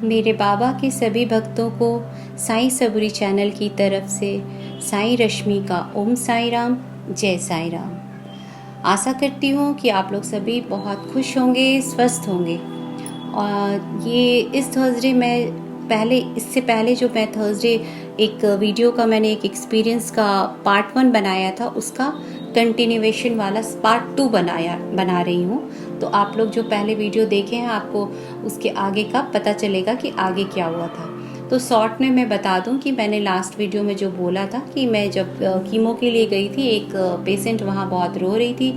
मेरे बाबा के सभी भक्तों को साईं सबुरी चैनल की तरफ से साईं रश्मि का ओम साईं राम, जय साईं राम। आशा करती हूँ कि आप लोग सभी बहुत खुश होंगे, स्वस्थ होंगे। और ये इस थर्सडे इससे पहले जो मैं थर्सडे एक वीडियो का मैंने एक एक्सपीरियंस का पार्ट 1 बनाया था, उसका कंटिन्यूएशन वाला पार्ट 2 बना रही हूँ। तो आप लोग जो पहले वीडियो देखे हैं, आपको उसके आगे का पता चलेगा कि आगे क्या हुआ था। तो शॉर्ट में मैं बता दूं कि मैंने लास्ट वीडियो में जो बोला था कि मैं जब कीमो के लिए गई थी, एक पेशेंट वहाँ बहुत रो रही थी,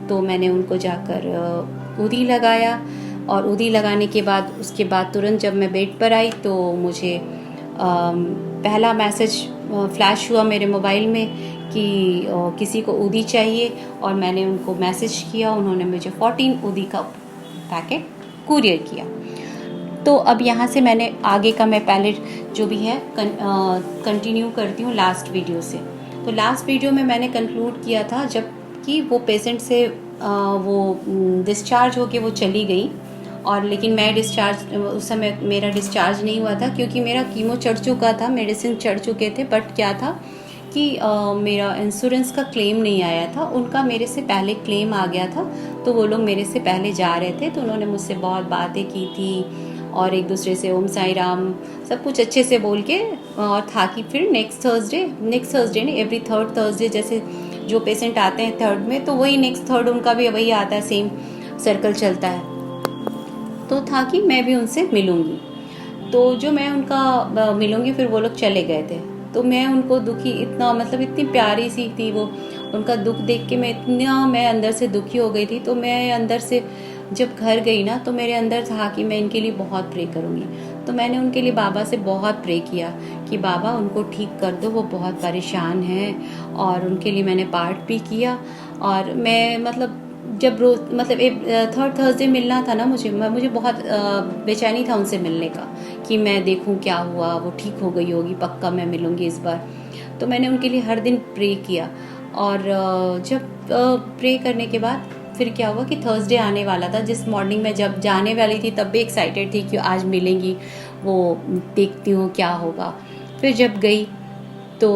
तो मैंने उनको जाकर उदी लगाया। और उदी लगाने के बाद उसके बाद तुरंत जब मैं बेड पर आई तो मुझे पहला मैसेज फ्लैश हुआ मेरे मोबाइल में कि किसी को उदी चाहिए, और मैंने उनको मैसेज किया। उन्होंने मुझे 14 उदी का पैकेट कुरियर किया। तो अब यहाँ से मैंने आगे का मैं पहले जो भी है कंटिन्यू करती हूँ लास्ट वीडियो से। तो लास्ट वीडियो में मैंने कंक्लूड किया था जब कि वो पेशेंट से वो डिस्चार्ज होके वो चली गई, और लेकिन मैं डिस्चार्ज उस समय मेरा डिस्चार्ज नहीं हुआ था क्योंकि मेरा कीमो चढ़ चुका था, मेडिसिन चढ़ चुके थे। बट क्या था कि मेरा इंश्योरेंस का क्लेम नहीं आया था, उनका मेरे से पहले क्लेम आ गया था। तो वो लोग मेरे से पहले जा रहे थे, तो उन्होंने मुझसे बहुत बातें की थी और एक दूसरे से ओम साईं राम सब कुछ अच्छे से बोल के, और था कि फिर नेक्स्ट थर्सडे ने एवरी थर्ड थर्सडे जैसे जो पेशेंट आते हैं थर्ड में, तो वही नेक्स्ट थर्ड उनका भी वही आता है, सेम सर्कल चलता है। तो था कि मैं भी उनसे मिलूंगी। तो जो मैं उनका मिलूंगी, फिर वो लोग चले गए थे। तो मैं उनको दुखी इतना, मतलब इतनी प्यारी सी थी वो, उनका दुख देख के मैं अंदर से दुखी हो गई थी। तो मैं अंदर से जब घर गई ना, तो मेरे अंदर था कि मैं इनके लिए बहुत प्रे करूँगी। तो मैंने उनके लिए बाबा से बहुत प्रे किया कि बाबा उनको ठीक कर दो, वो बहुत परेशान हैं। और उनके लिए मैंने पाठ भी किया। और मैं मतलब जब रोज मतलब थर्ड थर्सडे मिलना था ना, मुझे बहुत बेचैनी था उनसे मिलने का, कि मैं देखूं क्या हुआ, वो ठीक हो गई होगी, पक्का मैं मिलूंगी इस बार। तो मैंने उनके लिए हर दिन प्रे किया। और जब प्रे करने के बाद फिर क्या हुआ कि थर्सडे आने वाला था, जिस मॉर्निंग में जब जाने वाली थी तब भी एक्साइटेड थी कि आज मिलेंगी, वो देखती हूँ क्या होगा। फिर जब गई तो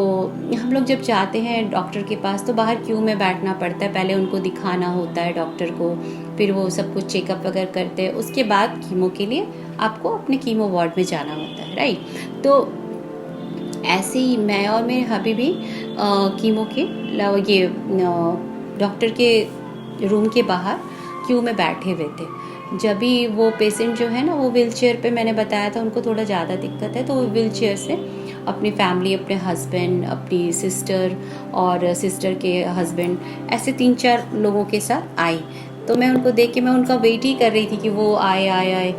हम लोग जब जाते हैं डॉक्टर के पास, तो बाहर क्यू में बैठना पड़ता है, पहले उनको दिखाना होता है डॉक्टर को, फिर वो सब कुछ चेकअप वगैरह करते हैं, उसके बाद कीमो के लिए आपको अपने कीमो वार्ड में जाना होता है, राइट। तो ऐसे ही मैं और मेरे हबी भी कीमो के ये डॉक्टर के रूम के बाहर क्यू में बैठे हुए थे। जब भी वो पेशेंट जो है ना, वो व्हील चेयर पे, मैंने बताया था उनको थोड़ा ज़्यादा दिक्कत है, तो वो व्हील चेयर से अपनी फैमिली, अपने हस्बैंड, अपनी सिस्टर और सिस्टर के हस्बैंड, ऐसे 3-4 लोगों के साथ आई। तो मैं उनको देख के मैं उनका वेट ही कर रही थी कि वो आए।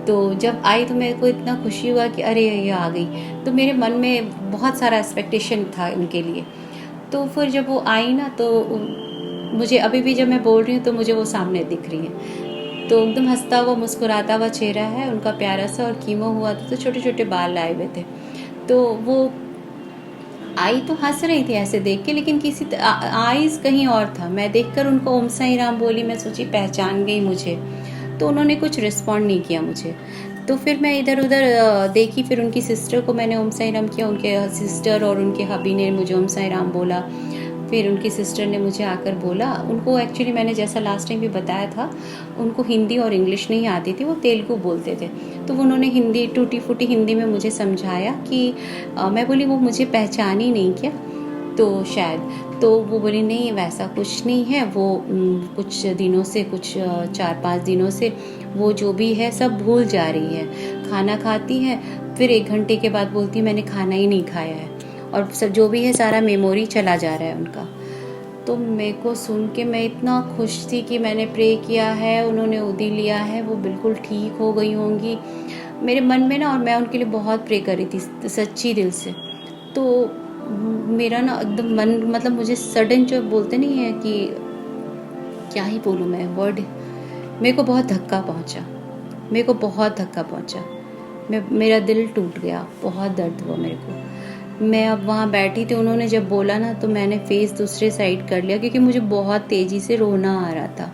तो जब आई तो मेरे को इतना खुशी हुआ कि अरे ये आ गई। तो मेरे मन में बहुत सारा एक्सपेक्टेशन था उनके लिए। तो फिर जब वो आई ना, तो मुझे अभी भी जब मैं बोल रही हूँ तो मुझे वो सामने दिख रही है। तो एकदम हंसता हुआ, मुस्कुराता हुआ चेहरा है उनका, प्यारा सा। और कीमो हुआ था तो छोटे छोटे बाल आए हुए थे। तो वो आई तो हंस रही थी ऐसे देख के, लेकिन किसी आईज कहीं और था। मैं देखकर उनको ओम साईं राम बोली, मैं सोची पहचान गई मुझे। तो उन्होंने कुछ रिस्पॉन्ड नहीं किया मुझे। तो फिर मैं इधर उधर देखी, फिर उनकी सिस्टर को मैंने ओम साईं राम किया, उनके सिस्टर और उनके हबी ने मुझे ओम साईं राम बोला। फिर उनकी सिस्टर ने मुझे आकर बोला, उनको एक्चुअली मैंने जैसा लास्ट टाइम भी बताया था, उनको हिंदी और इंग्लिश नहीं आती थी, वो तेलुगु बोलते थे। तो उन्होंने हिंदी, टूटी फूटी हिंदी में मुझे समझाया कि मैं बोली वो मुझे पहचानी नहीं क्या, तो शायद। तो वो बोली नहीं, वैसा कुछ नहीं है, वो कुछ दिनों से, कुछ 4-5 दिनों से वो जो भी है सब भूल जा रही है। खाना खाती है, फिर 1 घंटे के बाद बोलती है मैंने खाना ही नहीं खाया है, और सब जो भी है सारा मेमोरी चला जा रहा है उनका। तो मेरे को सुन के मैं इतना खुश थी कि मैंने प्रे किया है, उन्होंने उदी लिया है, वो बिल्कुल ठीक हो गई होंगी मेरे मन में ना। और मैं उनके लिए बहुत प्रे कर रही थी सच्ची दिल से। तो मेरा ना एकदम मन, मतलब मुझे सडन जो बोलते नहीं है कि क्या ही बोलूँ मैं वर्ड, मेरे को बहुत धक्का पहुँचा। मेरा दिल टूट गया, बहुत दर्द हुआ मेरे को। मैं अब वहाँ बैठी थी, उन्होंने जब बोला ना, तो मैंने फेस दूसरे साइड कर लिया क्योंकि मुझे बहुत तेज़ी से रोना आ रहा था।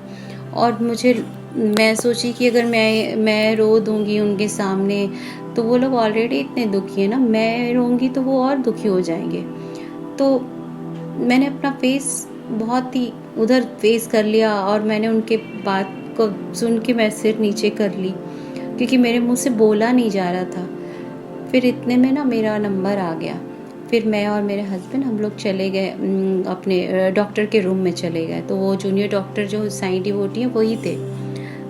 और मुझे मैं सोची कि अगर मैं रो दूंगी उनके सामने तो वो लोग ऑलरेडी इतने दुखी है ना, मैं रोऊंगी तो वो और दुखी हो जाएंगे। तो मैंने अपना फेस बहुत ही उधर फेस कर लिया और मैंने उनके बात को सुन के मैं सिर नीचे कर ली, क्योंकि मेरे मुंह से बोला नहीं जा रहा था। फिर इतने में ना मेरा नंबर आ गया। फिर मैं और मेरे हस्बैंड हम लोग चले गए अपने डॉक्टर के रूम में चले गए। तो वो जूनियर डॉक्टर जो साईं डिवोटी हैं वही थे।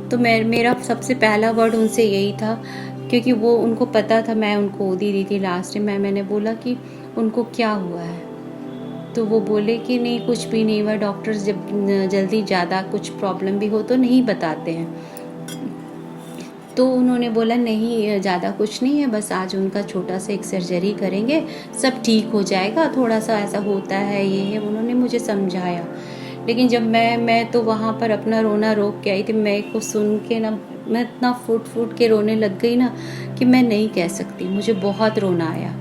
तो मेरा सबसे पहला वर्ड उनसे यही था, क्योंकि वो उनको पता था मैं उनको ओदी दी थी लास्ट में। मैंने बोला कि उनको क्या हुआ है। तो वो बोले कि नहीं कुछ भी नहीं हुआ, डॉक्टर्स जब जल्दी ज़्यादा कुछ प्रॉब्लम भी हो तो नहीं बताते हैं। तो उन्होंने बोला नहीं ज़्यादा कुछ नहीं है, बस आज उनका छोटा सा एक सर्जरी करेंगे, सब ठीक हो जाएगा, थोड़ा सा ऐसा होता है ये है, उन्होंने मुझे समझाया। लेकिन जब मैं तो वहाँ पर अपना रोना रोक के आई थी। मैं को सुन के ना मैं इतना फूट फूट के रोने लग गई ना कि मैं नहीं कह सकती, मुझे बहुत रोना आया।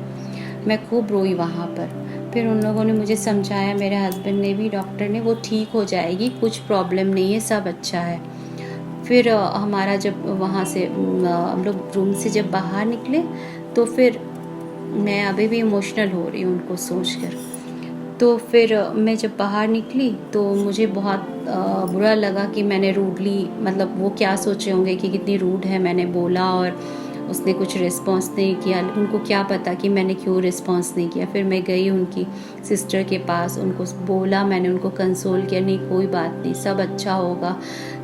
मैं खूब रोई वहाँ पर। फिर उन लोगों ने मुझे समझाया, मेरे हस्बैंड ने भी, डॉक्टर ने, वो ठीक हो जाएगी, कुछ प्रॉब्लम नहीं है, सब अच्छा है। फिर हमारा जब वहाँ से हम लोग रूम से जब बाहर निकले तो फिर मैं अभी भी इमोशनल हो रही हूँ उनको सोचकर। तो फिर मैं जब बाहर निकली तो मुझे बहुत बुरा लगा कि मैंने रूडली, मतलब वो क्या सोचे होंगे कि कितनी रूड है, मैंने बोला और उसने कुछ रिस्पॉन्स नहीं किया। उनको क्या पता कि मैंने क्यों रिस्पॉन्स नहीं किया। फिर मैं गई उनकी सिस्टर के पास, उनको बोला, मैंने उनको कंसोल किया, नहीं कोई बात नहीं, सब अच्छा होगा,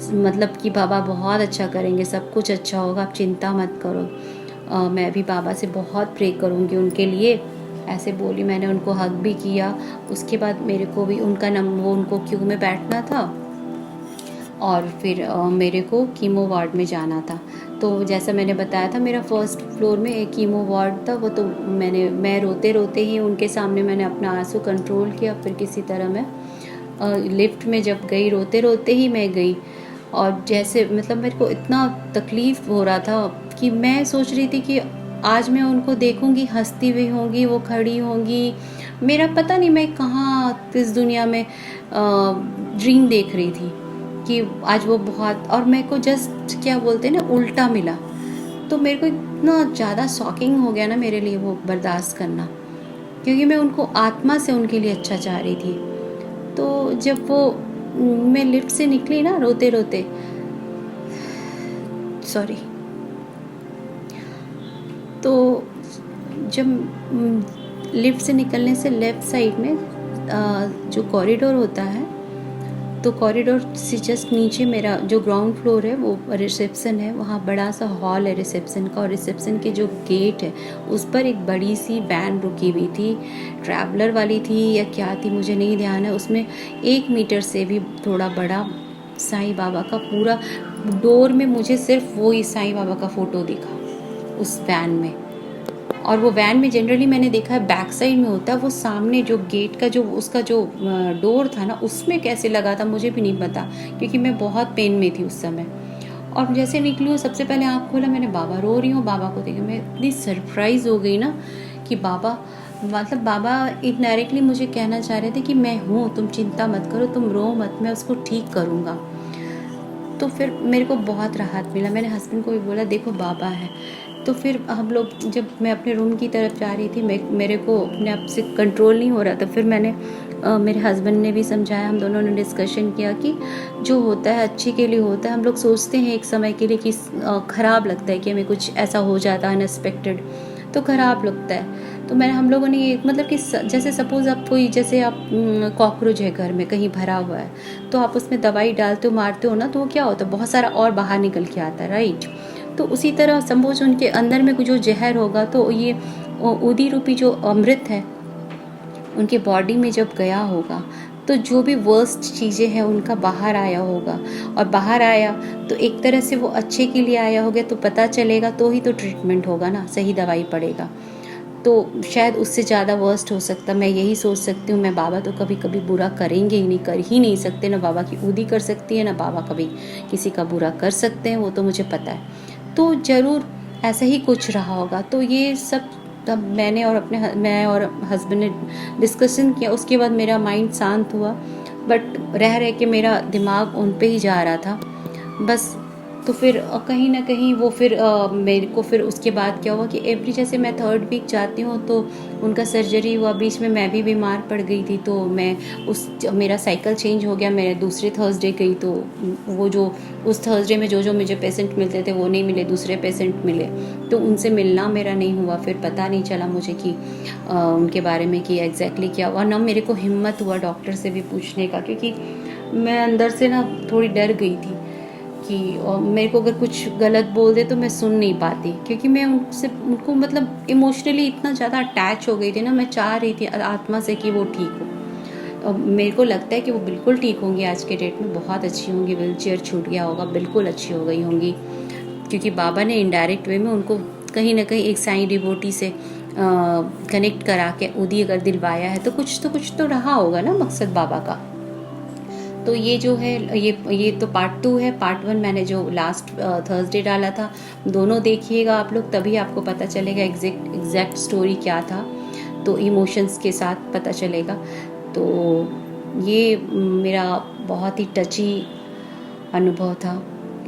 मतलब कि बाबा बहुत अच्छा करेंगे, सब कुछ अच्छा होगा, आप चिंता मत करो। मैं भी बाबा से बहुत प्रे करूँगी उनके लिए, ऐसे बोली। मैंने उनको हग भी किया। उसके बाद मेरे को भी वो उनको क्यू में बैठना था और फिर मेरे को कीमो वार्ड में जाना था। तो जैसा मैंने बताया था, मेरा फर्स्ट फ्लोर में एक कीमो वार्ड था। वो तो मैं रोते रोते ही उनके सामने मैंने अपना आंसू कंट्रोल किया। फिर किसी तरह मैं लिफ्ट में जब गई, रोते रोते ही मैं गई। और जैसे मतलब मेरे को इतना तकलीफ़ हो रहा था कि मैं सोच रही थी कि आज मैं उनको देखूंगी, हंसती हुई होंगी, वो खड़ी होंगी, मेरा पता नहीं मैं कहाँ इस दुनिया में ड्रीम देख रही थी कि आज वो बहुत, और मेरे को जस्ट क्या बोलते हैं ना, उल्टा मिला। तो मेरे को इतना ज़्यादा शॉकिंग हो गया ना मेरे लिए वो बर्दाश्त करना, क्योंकि मैं उनको आत्मा से उनके लिए अच्छा चाह रही थी। तो जब वो मैं लिफ्ट से निकली ना रोते रोते, सॉरी, तो जब लिफ्ट से निकलने से लेफ़्ट साइड में जो कॉरिडोर होता है, तो कॉरिडोर से जस्ट नीचे मेरा जो ग्राउंड फ्लोर है वो रिसेप्शन है, वहाँ बड़ा सा हॉल है रिसेप्शन का। और रिसेप्शन के जो गेट है उस पर एक बड़ी सी वैन रुकी हुई थी, ट्रैवलर वाली थी या क्या थी मुझे नहीं ध्यान है। उसमें 1 मीटर से भी थोड़ा बड़ा साईं बाबा का पूरा डोर में मुझे सिर्फ वो ही साईं बाबा का फ़ोटो दिखा उस वैन में। और वो वैन में जनरली मैंने देखा है बैक साइड में होता है, वो सामने जो गेट का जो उसका जो डोर था ना उसमें कैसे लगा था मुझे भी नहीं पता, क्योंकि मैं बहुत पेन में थी उस समय। और जैसे निकली हूँ सबसे पहले आँख खोला, मैंने बाबा रो रही हूँ, बाबा को देखा, मैं इतनी सरप्राइज़ हो गई ना कि बाबा, मतलब बाबा इनडायरेक्टली मुझे कहना चाह रहे थे कि मैं हूँ, तुम चिंता मत करो, तुम रो मत, मैं उसको ठीक करूँगा। तो फिर मेरे को बहुत राहत मिला। मैंने हस्बैंड को भी बोला देखो बाबा है। तो फिर हम लोग, जब मैं अपने रूम की तरफ जा रही थी, मेरे को अपने आप से कंट्रोल नहीं हो रहा था। फिर मैंने मेरे हस्बैंड ने भी समझाया, हम दोनों ने डिस्कशन किया कि जो होता है अच्छे के लिए होता है। हम लोग सोचते हैं एक समय के लिए कि ख़राब लगता है कि हमें कुछ ऐसा हो जाता है अनएक्सपेक्टेड, तो ख़राब लगता है। तो हम लोगों ने ये मतलब कि जैसे सपोज़ आप कोई, जैसे आप कॉकरोच है घर में कहीं भरा हुआ है, तो आप उसमें दवाई डालते हो, मारते हो ना, तो वो क्या होता है, बहुत सारा और बाहर निकल के आता है, राइट। तो उसी तरह सपोज उनके अंदर में जो जहर होगा, तो ये उदी रूपी जो अमृत है उनके बॉडी में जब गया होगा, तो जो भी वर्स्ट चीज़ें हैं उनका बाहर आया होगा। और बाहर आया तो एक तरह से वो अच्छे के लिए आया होगा, तो पता चलेगा तो ही तो ट्रीटमेंट होगा ना, सही दवाई पड़ेगा। तो शायद उससे ज़्यादा वर्स्ट हो सकता, मैं यही सोच सकती हूँ। मैं बाबा तो कभी कभी बुरा करेंगे ही नहीं, कर ही नहीं सकते, ना बाबा की उदी कर सकती है, ना बाबा कभी किसी का बुरा कर सकते हैं, वो तो मुझे पता है। तो ज़रूर ऐसा ही कुछ रहा होगा। तो ये सब तब मैं और हस्बैंड ने डिस्कशन किया। उसके बाद मेरा माइंड शांत हुआ, बट रह के मेरा दिमाग उन पे ही जा रहा था। बस तो फिर कहीं ना कहीं वो फिर मेरे को फिर उसके बाद क्या हुआ कि एवरी जैसे मैं 3rd वीक जाती हूँ तो उनका सर्जरी हुआ, बीच में मैं भी बीमार पड़ गई थी, तो मैं मेरा साइकिल चेंज हो गया, मैं दूसरे थर्सडे गई तो वो जो उस थर्सडे में जो मुझे पेशेंट मिलते थे वो नहीं मिले, दूसरे पेशेंट मिले, तो उनसे मिलना मेरा नहीं हुआ। फिर पता नहीं चला मुझे कि उनके बारे में कि एग्जैक्टली क्या हुआ, ना मेरे को हिम्मत हुआ डॉक्टर से भी पूछने का, क्योंकि मैं अंदर से ना थोड़ी डर गई थी कि मेरे को अगर कुछ गलत बोल दे तो मैं सुन नहीं पाती, क्योंकि मैं उनको मतलब इमोशनली इतना ज़्यादा अटैच हो गई थी ना। मैं चाह रही थी आत्मा से कि वो ठीक हो, और मेरे को लगता है कि वो बिल्कुल ठीक होंगी, आज के डेट में बहुत अच्छी होंगी, व्हीलचेयर छूट गया होगा, बिल्कुल अच्छी हो गई होंगी, क्योंकि बाबा ने इनडायरेक्ट वे में उनको कहीं ना कहीं एक साईं डिवोटी से कनेक्ट करा के उदी अगर दिलवाया है तो कुछ तो रहा होगा ना मकसद बाबा का। तो ये जो है ये तो पार्ट 2 है। पार्ट 1 मैंने जो लास्ट थर्सडे डाला था, दोनों देखिएगा आप लोग, तभी आपको पता चलेगा एग्जैक्ट स्टोरी क्या था, तो इमोशंस के साथ पता चलेगा। तो ये मेरा बहुत ही टची अनुभव था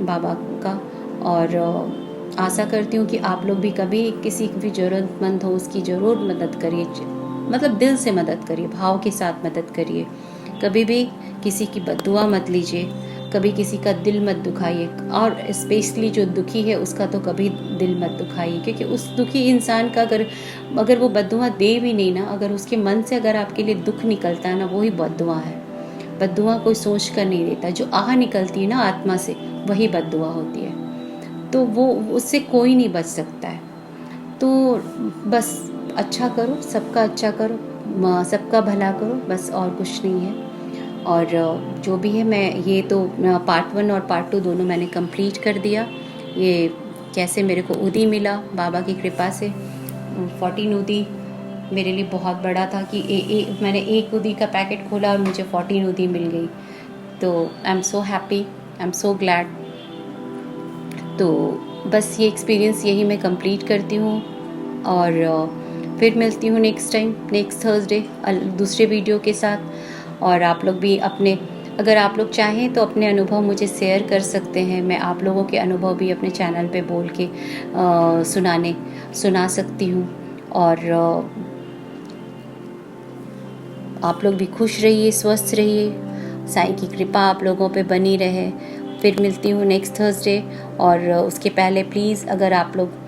बाबा का, और आशा करती हूँ कि आप लोग भी कभी किसी भी ज़रूरतमंद हो उसकी ज़रूर मदद करिए, मतलब दिल से मदद करिए, भाव के साथ मदद करिए। कभी भी किसी की बद्दुआ मत लीजिए, कभी किसी का दिल मत दुखाइए, और स्पेशली जो दुखी है उसका तो कभी दिल मत दुखाइए, क्योंकि उस दुखी इंसान का अगर वो बद्दुआ दे भी नहीं ना, अगर उसके मन से अगर आपके लिए दुख निकलता है ना, वही बद्दुआ है। बद्दुआ कोई सोच कर नहीं देता, जो आह निकलती है ना आत्मा से, वही बद्दुआ होती है, तो वो उससे कोई नहीं बच सकता है। तो बस अच्छा करो, सबका अच्छा करो, सबका भला करो, बस और कुछ नहीं है। और जो भी है, मैं ये तो पार्ट 1 और पार्ट 2 दोनों मैंने कंप्लीट कर दिया। ये कैसे मेरे को उदी मिला बाबा की कृपा से, 14 उदी मेरे लिए बहुत बड़ा था कि मैंने एक उदी का पैकेट खोला और मुझे 14 उदी मिल गई, तो I am so happy, I am so glad. तो बस ये एक्सपीरियंस यही मैं कंप्लीट करती हूँ, और फिर मिलती हूँ नेक्स्ट थर्सडे दूसरे वीडियो के साथ। और आप लोग भी अगर आप लोग चाहें तो अपने अनुभव मुझे शेयर कर सकते हैं, मैं आप लोगों के अनुभव भी अपने चैनल पे बोल के सुना सकती हूँ। और आप लोग भी खुश रहिए, स्वस्थ रहिए, साईं की कृपा आप लोगों पे बनी रहे। फिर मिलती हूँ नेक्स्ट थर्सडे, और उसके पहले प्लीज़ अगर आप लोग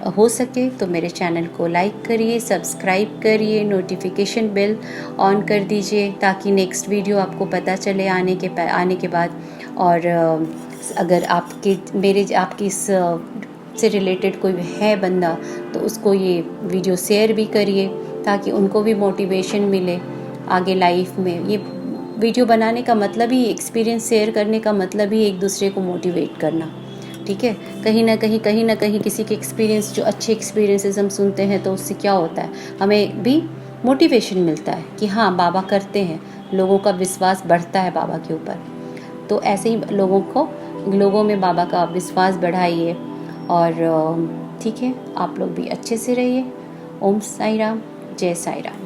हो सके तो मेरे चैनल को लाइक करिए, सब्सक्राइब करिए, नोटिफिकेशन बेल ऑन कर दीजिए, ताकि नेक्स्ट वीडियो आपको पता चले आने के बाद। और अगर आपकी इस से रिलेटेड कोई है बंदा तो उसको ये वीडियो शेयर भी करिए, ताकि उनको भी मोटिवेशन मिले आगे लाइफ में। ये वीडियो बनाने का मतलब ही, एक्सपीरियंस शेयर करने का मतलब ही एक दूसरे को मोटिवेट करना, ठीक है। कहीं ना कहीं किसी के एक्सपीरियंस, जो अच्छे एक्सपीरियंसेस हम सुनते हैं तो उससे क्या होता है, हमें भी मोटिवेशन मिलता है कि हाँ बाबा करते हैं, लोगों का विश्वास बढ़ता है बाबा के ऊपर। तो ऐसे ही लोगों में बाबा का विश्वास बढ़ाइए। और ठीक है, आप लोग भी अच्छे से रहिए। ओम साई राम, जय साई राम।